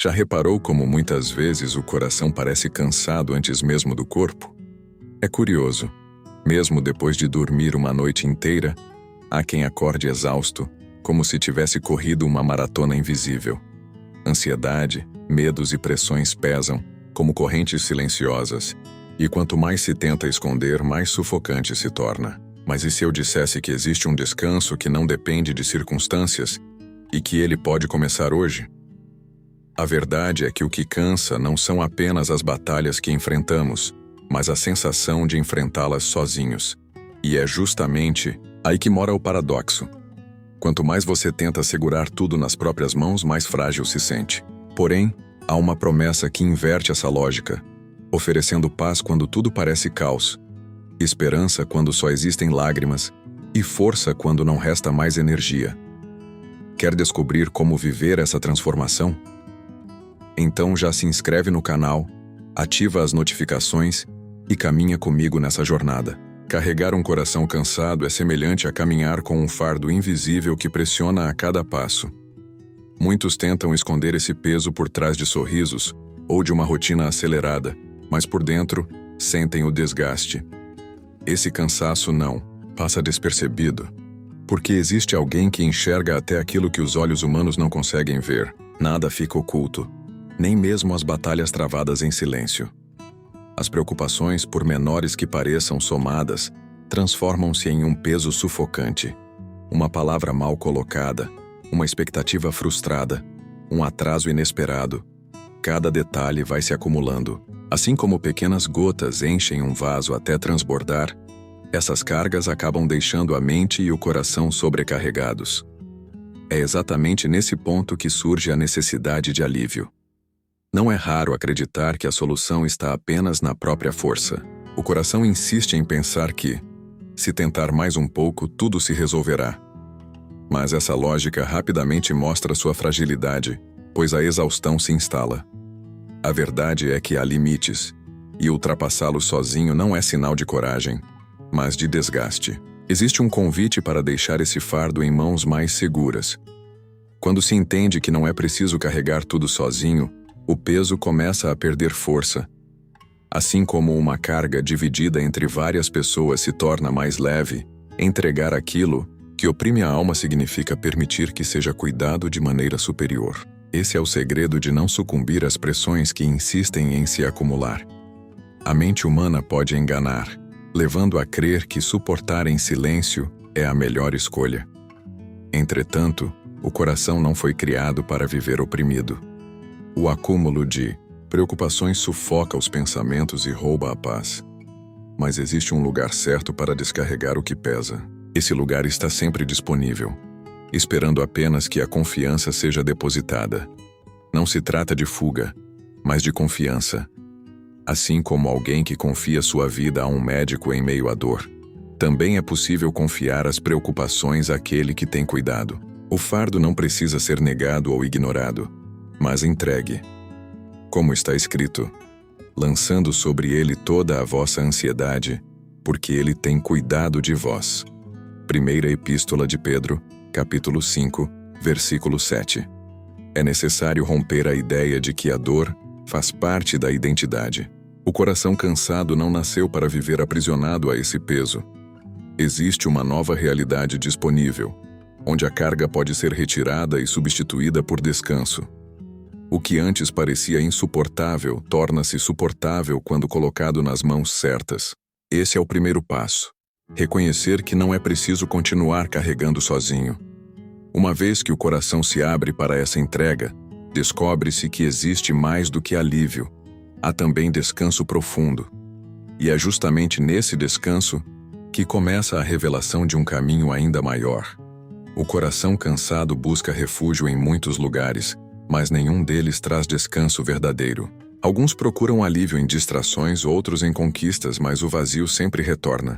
Já reparou como muitas vezes o coração parece cansado antes mesmo do corpo? É curioso. Mesmo depois de dormir uma noite inteira, há quem acorde exausto, como se tivesse corrido uma maratona invisível. Ansiedade, medos e pressões pesam, como correntes silenciosas, e quanto mais se tenta esconder, mais sufocante se torna. Mas e se eu dissesse que existe um descanso que não depende de circunstâncias e que ele pode começar hoje? A verdade é que o que cansa não são apenas as batalhas que enfrentamos, mas a sensação de enfrentá-las sozinhos. E é justamente aí que mora o paradoxo. Quanto mais você tenta segurar tudo nas próprias mãos, mais frágil se sente. Porém, há uma promessa que inverte essa lógica, oferecendo paz quando tudo parece caos, esperança quando só existem lágrimas e força quando não resta mais energia. Quer descobrir como viver essa transformação? Então já se inscreve no canal, ativa as notificações e caminha comigo nessa jornada. Carregar um coração cansado é semelhante a caminhar com um fardo invisível que pressiona a cada passo. Muitos tentam esconder esse peso por trás de sorrisos ou de uma rotina acelerada, mas por dentro sentem o desgaste. Esse cansaço não passa despercebido, porque existe alguém que enxerga até aquilo que os olhos humanos não conseguem ver. Nada fica oculto, nem mesmo as batalhas travadas em silêncio. As preocupações, por menores que pareçam somadas, transformam-se em um peso sufocante. Uma palavra mal colocada, uma expectativa frustrada, um atraso inesperado. Cada detalhe vai se acumulando. Assim como pequenas gotas enchem um vaso até transbordar, essas cargas acabam deixando a mente e o coração sobrecarregados. É exatamente nesse ponto que surge a necessidade de alívio. Não é raro acreditar que a solução está apenas na própria força. O coração insiste em pensar que, se tentar mais um pouco, tudo se resolverá. Mas essa lógica rapidamente mostra sua fragilidade, pois a exaustão se instala. A verdade é que há limites, e ultrapassá-los sozinho não é sinal de coragem, mas de desgaste. Existe um convite para deixar esse fardo em mãos mais seguras. Quando se entende que não é preciso carregar tudo sozinho, o peso começa a perder força. Assim como uma carga dividida entre várias pessoas se torna mais leve, entregar aquilo que oprime a alma significa permitir que seja cuidado de maneira superior. Esse é o segredo de não sucumbir às pressões que insistem em se acumular. A mente humana pode enganar, levando a crer que suportar em silêncio é a melhor escolha. Entretanto, o coração não foi criado para viver oprimido. O acúmulo de preocupações sufoca os pensamentos e rouba a paz. Mas existe um lugar certo para descarregar o que pesa. Esse lugar está sempre disponível, esperando apenas que a confiança seja depositada. Não se trata de fuga, mas de confiança. Assim como alguém que confia sua vida a um médico em meio à dor, também é possível confiar as preocupações àquele que tem cuidado. O fardo não precisa ser negado ou ignorado, mas entregue. Como está escrito, lançando sobre ele toda a vossa ansiedade, porque ele tem cuidado de vós. Primeira Epístola de Pedro, capítulo 5, versículo 7. É necessário romper a ideia de que a dor faz parte da identidade. O coração cansado não nasceu para viver aprisionado a esse peso. Existe uma nova realidade disponível, onde a carga pode ser retirada e substituída por descanso. O que antes parecia insuportável torna-se suportável quando colocado nas mãos certas. Esse é o primeiro passo. Reconhecer que não é preciso continuar carregando sozinho. Uma vez que o coração se abre para essa entrega, descobre-se que existe mais do que alívio. Há também descanso profundo. E é justamente nesse descanso que começa a revelação de um caminho ainda maior. O coração cansado busca refúgio em muitos lugares, mas nenhum deles traz descanso verdadeiro. Alguns procuram alívio em distrações, outros em conquistas, mas o vazio sempre retorna.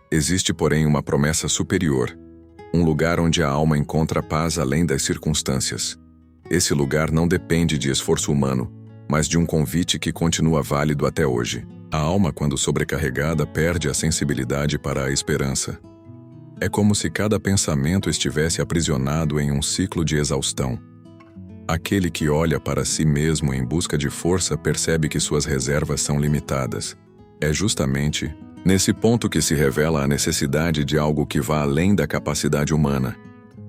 Existe, porém, uma promessa superior, um lugar onde a alma encontra paz além das circunstâncias. Esse lugar não depende de esforço humano, mas de um convite que continua válido até hoje. A alma, quando sobrecarregada, perde a sensibilidade para a esperança. É como se cada pensamento estivesse aprisionado em um ciclo de exaustão. Aquele que olha para si mesmo em busca de força percebe que suas reservas são limitadas. É justamente nesse ponto que se revela a necessidade de algo que vá além da capacidade humana,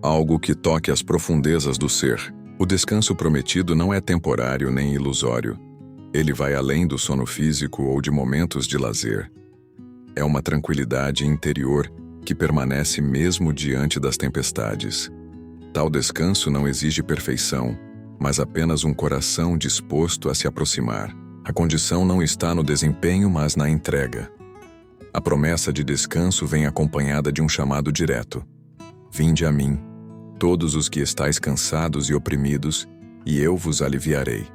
algo que toque as profundezas do ser. O descanso prometido não é temporário nem ilusório. Ele vai além do sono físico ou de momentos de lazer. É uma tranquilidade interior que permanece mesmo diante das tempestades. Tal descanso não exige perfeição, mas apenas um coração disposto a se aproximar. A condição não está no desempenho, mas na entrega. A promessa de descanso vem acompanhada de um chamado direto. Vinde a mim, todos os que estáis cansados e oprimidos, e eu vos aliviarei.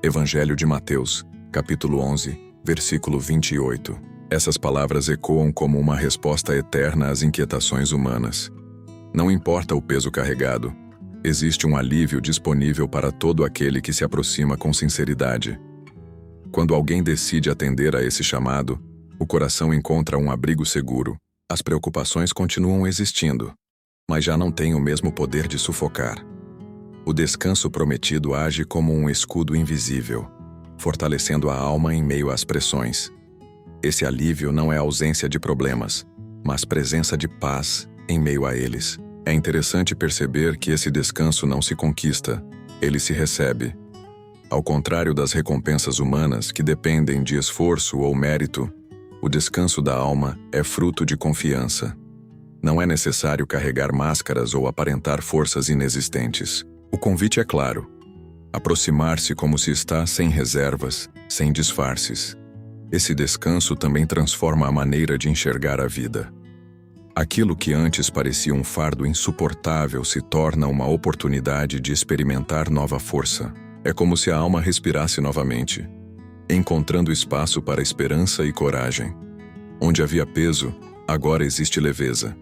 Evangelho de Mateus, capítulo 11, versículo 28. Essas palavras ecoam como uma resposta eterna às inquietações humanas. Não importa o peso carregado, existe um alívio disponível para todo aquele que se aproxima com sinceridade. Quando alguém decide atender a esse chamado, o coração encontra um abrigo seguro. As preocupações continuam existindo, mas já não têm o mesmo poder de sufocar. O descanso prometido age como um escudo invisível, fortalecendo a alma em meio às pressões. Esse alívio não é ausência de problemas, mas presença de paz em meio a eles. É interessante perceber que esse descanso não se conquista, ele se recebe. Ao contrário das recompensas humanas que dependem de esforço ou mérito, o descanso da alma é fruto de confiança. Não é necessário carregar máscaras ou aparentar forças inexistentes. O convite é claro: aproximar-se como se está, sem reservas, sem disfarces. Esse descanso também transforma a maneira de enxergar a vida. Aquilo que antes parecia um fardo insuportável se torna uma oportunidade de experimentar nova força. É como se a alma respirasse novamente, encontrando espaço para esperança e coragem. Onde havia peso, agora existe leveza.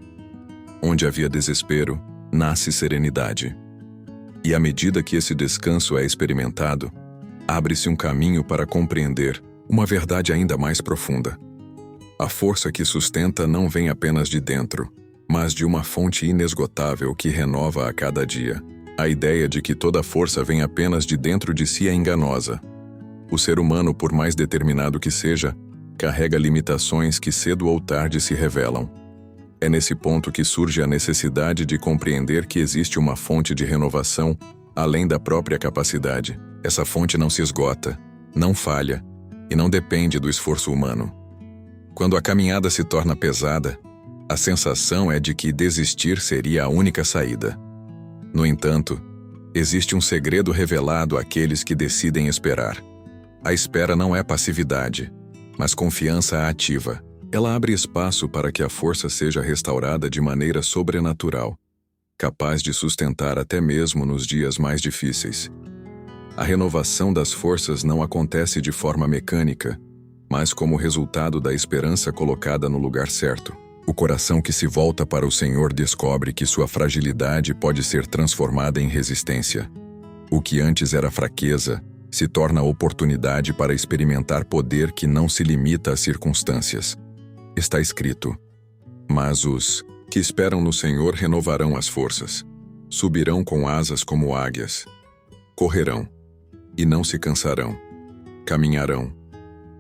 Onde havia desespero, nasce serenidade. E à medida que esse descanso é experimentado, abre-se um caminho para compreender uma verdade ainda mais profunda. A força que sustenta não vem apenas de dentro, mas de uma fonte inesgotável que renova a cada dia. A ideia de que toda força vem apenas de dentro de si é enganosa. O ser humano, por mais determinado que seja, carrega limitações que cedo ou tarde se revelam. É nesse ponto que surge a necessidade de compreender que existe uma fonte de renovação além da própria capacidade. Essa fonte não se esgota, não falha e não depende do esforço humano. Quando a caminhada se torna pesada, a sensação é de que desistir seria a única saída. No entanto, existe um segredo revelado àqueles que decidem esperar. A espera não é passividade, mas confiança ativa. Ela abre espaço para que a força seja restaurada de maneira sobrenatural, capaz de sustentar até mesmo nos dias mais difíceis. A renovação das forças não acontece de forma mecânica, mas como resultado da esperança colocada no lugar certo. O coração que se volta para o Senhor descobre que sua fragilidade pode ser transformada em resistência. O que antes era fraqueza se torna oportunidade para experimentar poder que não se limita às circunstâncias. Está escrito: mas os que esperam no Senhor renovarão as forças, subirão com asas como águias, correrão e não se cansarão, caminharão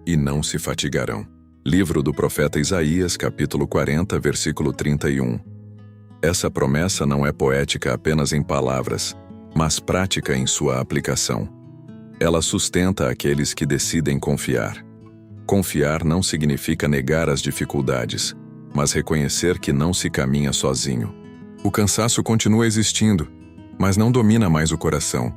e não se fatigarão. Livro do profeta Isaías, capítulo 40, versículo 31. Essa promessa não é poética apenas em palavras, mas prática em sua aplicação. Ela sustenta aqueles que decidem confiar. Confiar não significa negar as dificuldades, mas reconhecer que não se caminha sozinho. O cansaço continua existindo, mas não domina mais o coração.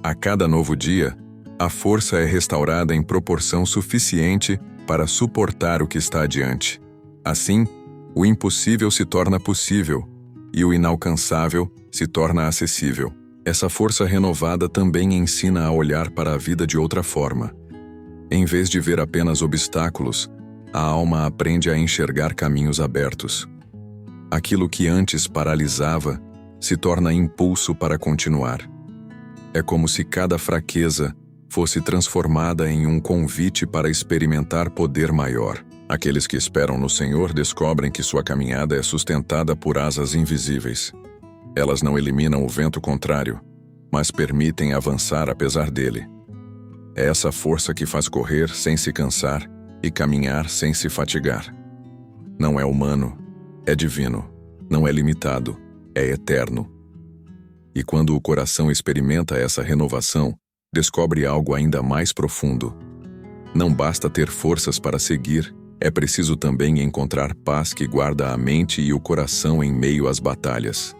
A cada novo dia, a força é restaurada em proporção suficiente para suportar o que está adiante. Assim, o impossível se torna possível e o inalcançável se torna acessível. Essa força renovada também ensina a olhar para a vida de outra forma. Em vez de ver apenas obstáculos, a alma aprende a enxergar caminhos abertos. Aquilo que antes paralisava se torna impulso para continuar. É como se cada fraqueza fosse transformada em um convite para experimentar poder maior. Aqueles que esperam no Senhor descobrem que sua caminhada é sustentada por asas invisíveis. Elas não eliminam o vento contrário, mas permitem avançar apesar dele. É essa força que faz correr sem se cansar e caminhar sem se fatigar. Não é humano, é divino, não é limitado, é eterno. E quando o coração experimenta essa renovação, descobre algo ainda mais profundo. Não basta ter forças para seguir, é preciso também encontrar paz que guarda a mente e o coração em meio às batalhas.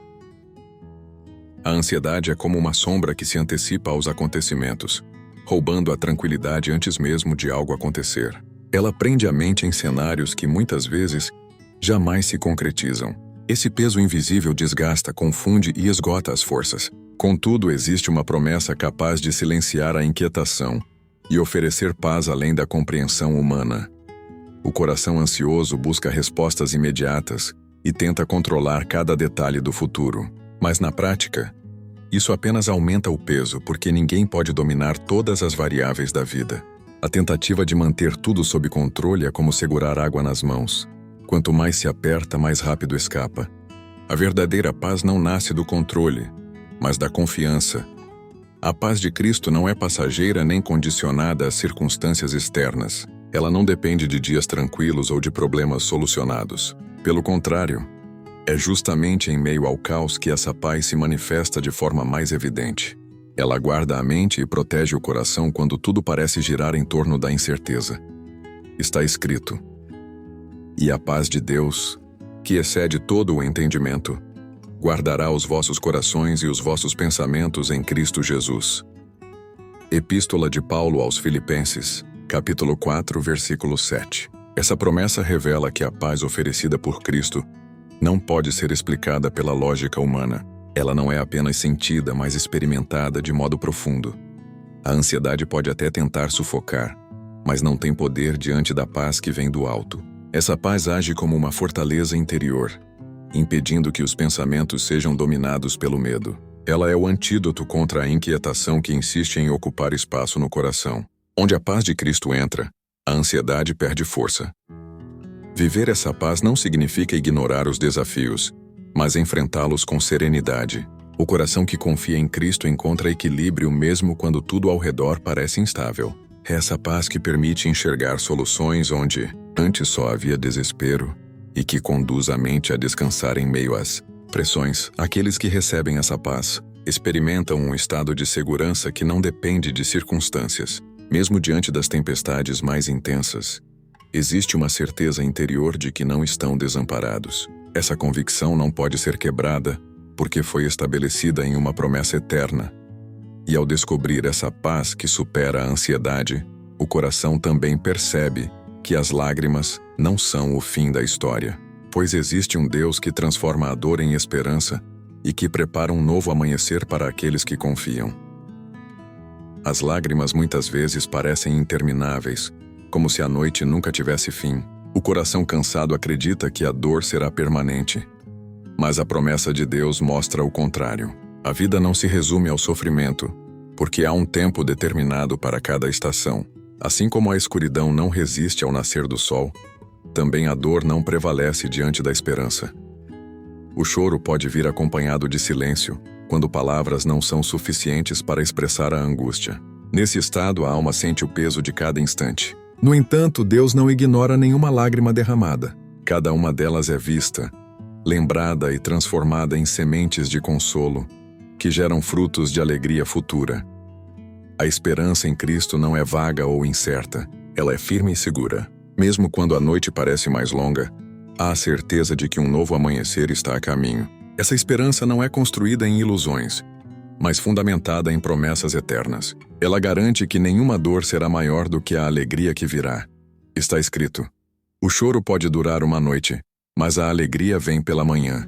A ansiedade é como uma sombra que se antecipa aos acontecimentos, roubando a tranquilidade antes mesmo de algo acontecer. Ela prende a mente em cenários que muitas vezes jamais se concretizam. Esse peso invisível desgasta, confunde e esgota as forças. Contudo, existe uma promessa capaz de silenciar a inquietação e oferecer paz além da compreensão humana. O coração ansioso busca respostas imediatas e tenta controlar cada detalhe do futuro. Mas na prática, isso apenas aumenta o peso porque ninguém pode dominar todas as variáveis da vida. A tentativa de manter tudo sob controle é como segurar água nas mãos. Quanto mais se aperta, mais rápido escapa. A verdadeira paz não nasce do controle, mas da confiança. A paz de Cristo não é passageira nem condicionada às circunstâncias externas. Ela não depende de dias tranquilos ou de problemas solucionados. Pelo contrário, é justamente em meio ao caos que essa paz se manifesta de forma mais evidente. Ela guarda a mente e protege o coração quando tudo parece girar em torno da incerteza. Está escrito: "E a paz de Deus, que excede todo o entendimento, guardará os vossos corações e os vossos pensamentos em Cristo Jesus." Epístola de Paulo aos Filipenses, capítulo 4, versículo 7. Essa promessa revela que a paz oferecida por Cristo não pode ser explicada pela lógica humana. Ela não é apenas sentida, mas experimentada de modo profundo. A ansiedade pode até tentar sufocar, mas não tem poder diante da paz que vem do alto. Essa paz age como uma fortaleza interior, impedindo que os pensamentos sejam dominados pelo medo. Ela é o antídoto contra a inquietação que insiste em ocupar espaço no coração. Onde a paz de Cristo entra, a ansiedade perde força. Viver essa paz não significa ignorar os desafios, mas enfrentá-los com serenidade. O coração que confia em Cristo encontra equilíbrio mesmo quando tudo ao redor parece instável. É essa paz que permite enxergar soluções onde antes só havia desespero e que conduz a mente a descansar em meio às pressões. Aqueles que recebem essa paz experimentam um estado de segurança que não depende de circunstâncias. Mesmo diante das tempestades mais intensas, existe uma certeza interior de que não estão desamparados. Essa convicção não pode ser quebrada porque foi estabelecida em uma promessa eterna. E ao descobrir essa paz que supera a ansiedade, o coração também percebe que as lágrimas não são o fim da história, pois existe um Deus que transforma a dor em esperança e que prepara um novo amanhecer para aqueles que confiam. As lágrimas muitas vezes parecem intermináveis, como se a noite nunca tivesse fim. O coração cansado acredita que a dor será permanente. Mas a promessa de Deus mostra o contrário. A vida não se resume ao sofrimento, porque há um tempo determinado para cada estação. Assim como a escuridão não resiste ao nascer do sol, também a dor não prevalece diante da esperança. O choro pode vir acompanhado de silêncio, quando palavras não são suficientes para expressar a angústia. Nesse estado, a alma sente o peso de cada instante. No entanto, Deus não ignora nenhuma lágrima derramada. Cada uma delas é vista, lembrada e transformada em sementes de consolo, que geram frutos de alegria futura. A esperança em Cristo não é vaga ou incerta, ela é firme e segura. Mesmo quando a noite parece mais longa, há a certeza de que um novo amanhecer está a caminho. Essa esperança não é construída em ilusões, mas fundamentada em promessas eternas. Ela garante que nenhuma dor será maior do que a alegria que virá. Está escrito: "O choro pode durar uma noite, mas a alegria vem pela manhã."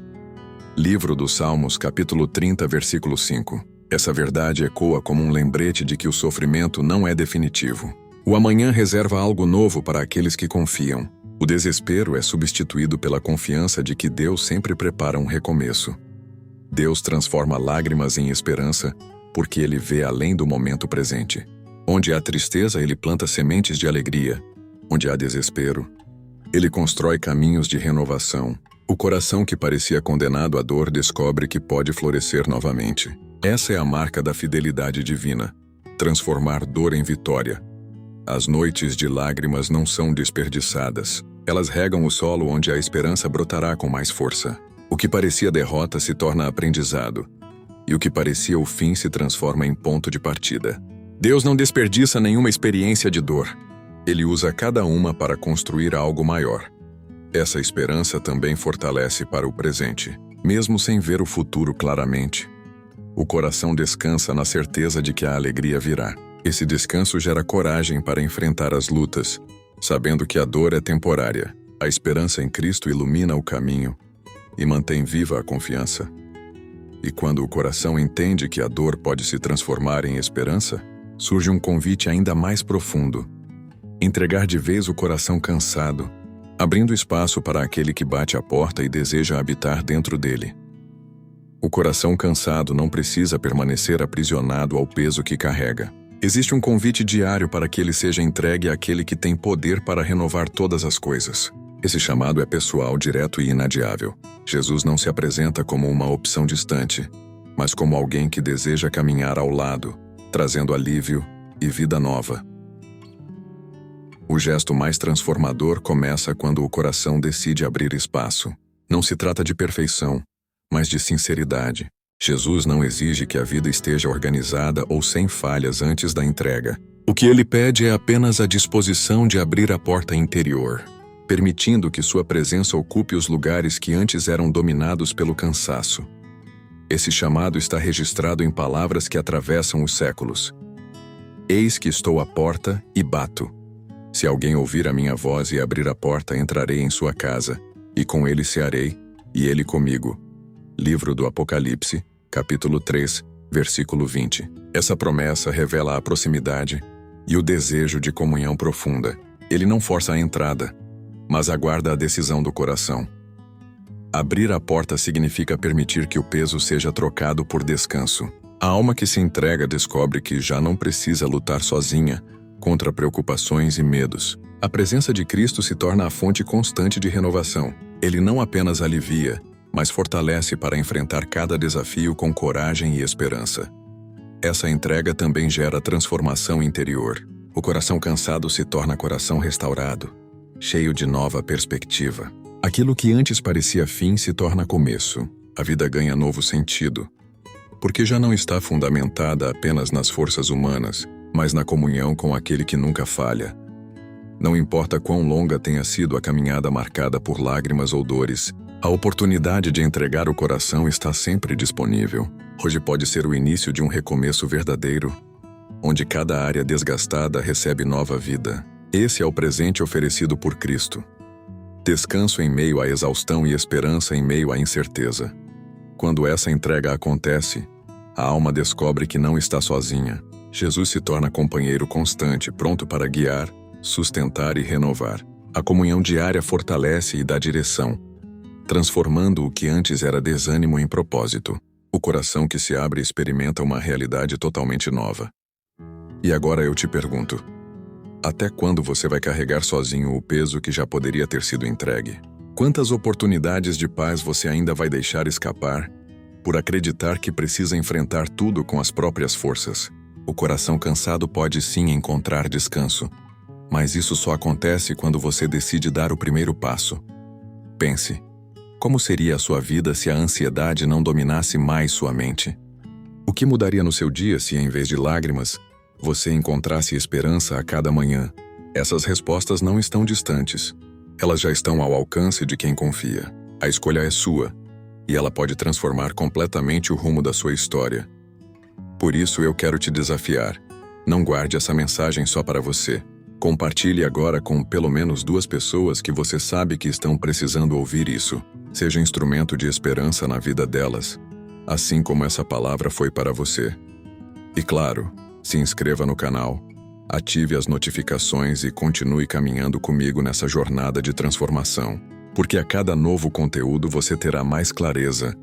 Livro dos Salmos, capítulo 30, versículo 5. Essa verdade ecoa como um lembrete de que o sofrimento não é definitivo. O amanhã reserva algo novo para aqueles que confiam. O desespero é substituído pela confiança de que Deus sempre prepara um recomeço. Deus transforma lágrimas em esperança, porque Ele vê além do momento presente. Onde há tristeza, Ele planta sementes de alegria. Onde há desespero, Ele constrói caminhos de renovação. O coração que parecia condenado à dor descobre que pode florescer novamente. Essa é a marca da fidelidade divina: transformar dor em vitória. As noites de lágrimas não são desperdiçadas. Elas regam o solo onde a esperança brotará com mais força. O que parecia derrota se torna aprendizado, e o que parecia o fim se transforma em ponto de partida. Deus não desperdiça nenhuma experiência de dor. Ele usa cada uma para construir algo maior. Essa esperança também fortalece para o presente, mesmo sem ver o futuro claramente. O coração descansa na certeza de que a alegria virá. Esse descanso gera coragem para enfrentar as lutas, sabendo que a dor é temporária. A esperança em Cristo ilumina o caminho e mantém viva a confiança. E quando o coração entende que a dor pode se transformar em esperança, surge um convite ainda mais profundo: entregar de vez o coração cansado, abrindo espaço para aquele que bate à porta e deseja habitar dentro dele. O coração cansado não precisa permanecer aprisionado ao peso que carrega. Existe um convite diário para que ele seja entregue àquele que tem poder para renovar todas as coisas. Esse chamado é pessoal, direto e inadiável. Jesus não se apresenta como uma opção distante, mas como alguém que deseja caminhar ao lado, trazendo alívio e vida nova. O gesto mais transformador começa quando o coração decide abrir espaço. Não se trata de perfeição, mas de sinceridade. Jesus não exige que a vida esteja organizada ou sem falhas antes da entrega. O que ele pede é apenas a disposição de abrir a porta interior, permitindo que sua presença ocupe os lugares que antes eram dominados pelo cansaço. Esse chamado está registrado em palavras que atravessam os séculos. Eis que estou à porta e bato. Se alguém ouvir a minha voz e abrir a porta, entrarei em sua casa, e com ele cearei, e ele comigo. Livro do Apocalipse, capítulo 3, versículo 20. Essa promessa revela a proximidade e o desejo de comunhão profunda. Ele não força a entrada, mas aguarda a decisão do coração. Abrir a porta significa permitir que o peso seja trocado por descanso. A alma que se entrega descobre que já não precisa lutar sozinha contra preocupações e medos. A presença de Cristo se torna a fonte constante de renovação. Ele não apenas alivia, mas fortalece para enfrentar cada desafio com coragem e esperança. Essa entrega também gera transformação interior. O coração cansado se torna coração restaurado, cheio de nova perspectiva. Aquilo que antes parecia fim se torna começo. A vida ganha novo sentido, porque já não está fundamentada apenas nas forças humanas, mas na comunhão com aquele que nunca falha. Não importa quão longa tenha sido a caminhada marcada por lágrimas ou dores, a oportunidade de entregar o coração está sempre disponível. Hoje pode ser o início de um recomeço verdadeiro, onde cada área desgastada recebe nova vida. Esse é o presente oferecido por Cristo. Descanso em meio à exaustão e esperança em meio à incerteza. Quando essa entrega acontece, a alma descobre que não está sozinha. Jesus se torna companheiro constante, pronto para guiar, sustentar e renovar. A comunhão diária fortalece e dá direção, transformando o que antes era desânimo em propósito. O coração que se abre experimenta uma realidade totalmente nova. E agora eu te pergunto: até quando você vai carregar sozinho o peso que já poderia ter sido entregue? Quantas oportunidades de paz você ainda vai deixar escapar por acreditar que precisa enfrentar tudo com as próprias forças? O coração cansado pode sim encontrar descanso, mas isso só acontece quando você decide dar o primeiro passo. Pense: como seria a sua vida se a ansiedade não dominasse mais sua mente? O que mudaria no seu dia se, em vez de lágrimas, você encontrasse esperança a cada manhã? Essas respostas não estão distantes. Elas já estão ao alcance de quem confia. A escolha é sua, e ela pode transformar completamente o rumo da sua história. Por isso eu quero te desafiar. Não guarde essa mensagem só para você. Compartilhe agora com pelo menos 2 pessoas que você sabe que estão precisando ouvir isso. Seja instrumento de esperança na vida delas, assim como essa palavra foi para você. E claro, se inscreva no canal, ative as notificações e continue caminhando comigo nessa jornada de transformação. Porque a cada novo conteúdo você terá mais clareza,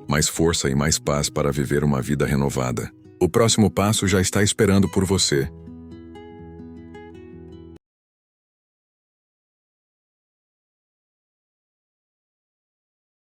mais força e mais paz para viver uma vida renovada. O próximo passo já está esperando por você.